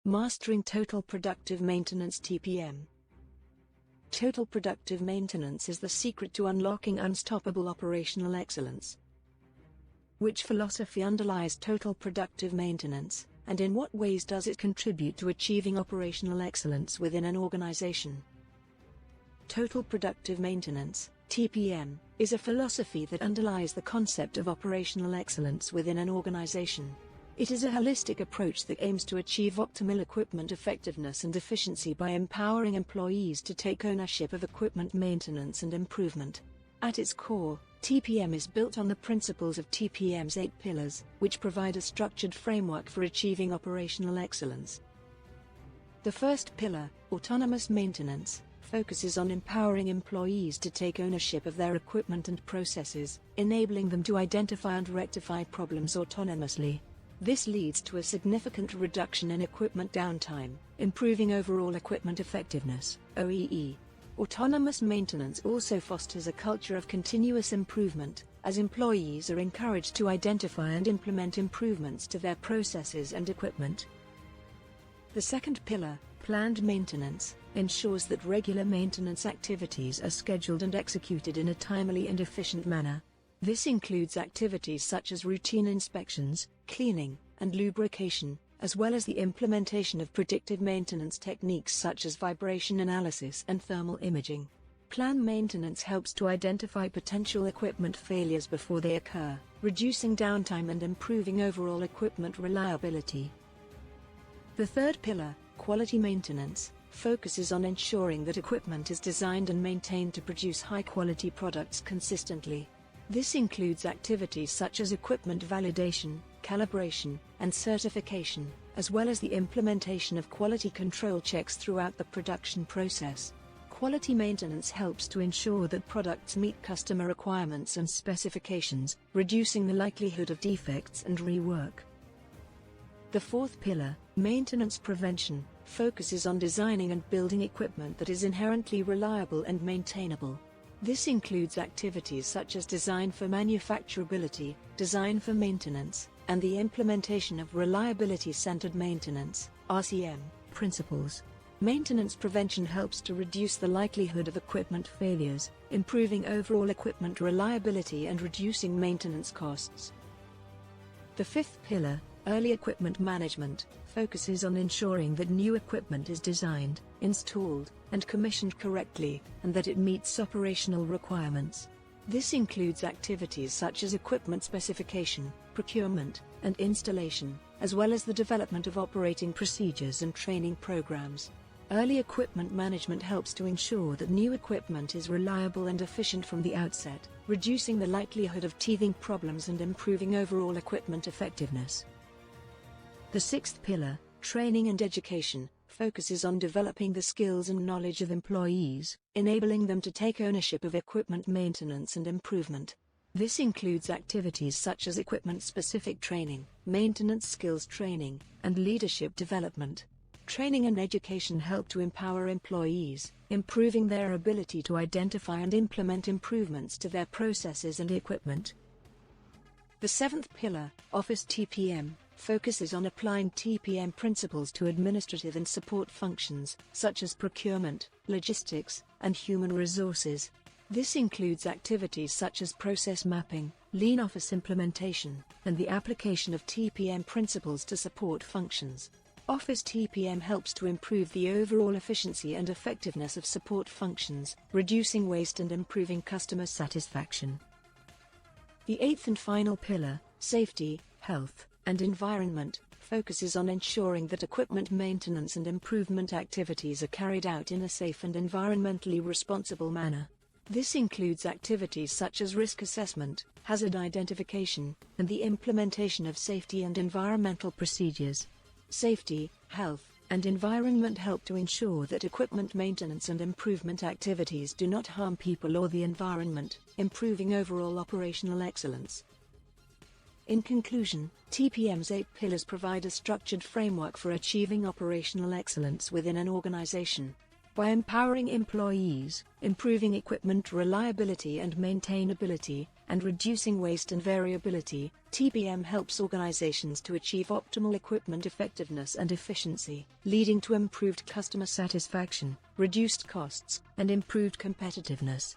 Mastering Total Productive Maintenance (TPM). Total productive maintenance is the secret to unlocking unstoppable operational excellence. Which philosophy underlies total productive maintenance, and in what ways does it contribute to achieving operational excellence within an organization? Total productive maintenance, TPM, is a philosophy that underlies the concept of operational excellence within an organization. It is a holistic approach that aims to achieve optimal equipment effectiveness and efficiency by empowering employees to take ownership of equipment maintenance and improvement. At its core, TPM is built on the principles of TPM's 8 pillars, which provide a structured framework for achieving operational excellence. The first pillar, autonomous maintenance, focuses on empowering employees to take ownership of their equipment and processes, enabling them to identify and rectify problems autonomously. This leads to a significant reduction in equipment downtime, improving overall equipment effectiveness, OEE. Autonomous maintenance also fosters a culture of continuous improvement, as employees are encouraged to identify and implement improvements to their processes and equipment. The second pillar, planned maintenance, ensures that regular maintenance activities are scheduled and executed in a timely and efficient manner. This includes activities such as routine inspections, cleaning, and lubrication, as well as the implementation of predictive maintenance techniques such as vibration analysis and thermal imaging. Planned maintenance helps to identify potential equipment failures before they occur, reducing downtime and improving overall equipment reliability. The third pillar, quality maintenance, focuses on ensuring that equipment is designed and maintained to produce high-quality products consistently. This includes activities such as equipment validation, calibration, and certification, as well as the implementation of quality control checks throughout the production process. Quality maintenance helps to ensure that products meet customer requirements and specifications, reducing the likelihood of defects and rework. The fourth pillar, maintenance prevention, focuses on designing and building equipment that is inherently reliable and maintainable. This includes activities such as design for manufacturability, design for maintenance, and the implementation of reliability-centered maintenance (RCM) principles. Maintenance prevention helps to reduce the likelihood of equipment failures, improving overall equipment reliability and reducing maintenance costs. The fifth pillar, early equipment management, focuses on ensuring that new equipment is designed, installed, and commissioned correctly, and that it meets operational requirements. This includes activities such as equipment specification, procurement, and installation, as well as the development of operating procedures and training programs. Early equipment management helps to ensure that new equipment is reliable and efficient from the outset, reducing the likelihood of teething problems and improving overall equipment effectiveness. The sixth pillar, training and education, focuses on developing the skills and knowledge of employees, enabling them to take ownership of equipment maintenance and improvement. This includes activities such as equipment-specific training, maintenance skills training, and leadership development. Training and education help to empower employees, improving their ability to identify and implement improvements to their processes and equipment. The seventh pillar, Office TPM, focuses on applying TPM principles to administrative and support functions, such as procurement, logistics, and human resources. This includes activities such as process mapping, lean office implementation, and the application of TPM principles to support functions. Office TPM helps to improve the overall efficiency and effectiveness of support functions, reducing waste and improving customer satisfaction. The eighth and final pillar, safety, health, and environment, focuses on ensuring that equipment maintenance and improvement activities are carried out in a safe and environmentally responsible manner. This includes activities such as risk assessment, hazard identification, and the implementation of safety and environmental procedures. Safety, health, and environment help to ensure that equipment maintenance and improvement activities do not harm people or the environment, improving overall operational excellence. In conclusion, TPM's 8 pillars provide a structured framework for achieving operational excellence within an organization. By empowering employees, improving equipment reliability and maintainability, and reducing waste and variability, TPM helps organizations to achieve optimal equipment effectiveness and efficiency, leading to improved customer satisfaction, reduced costs, and improved competitiveness.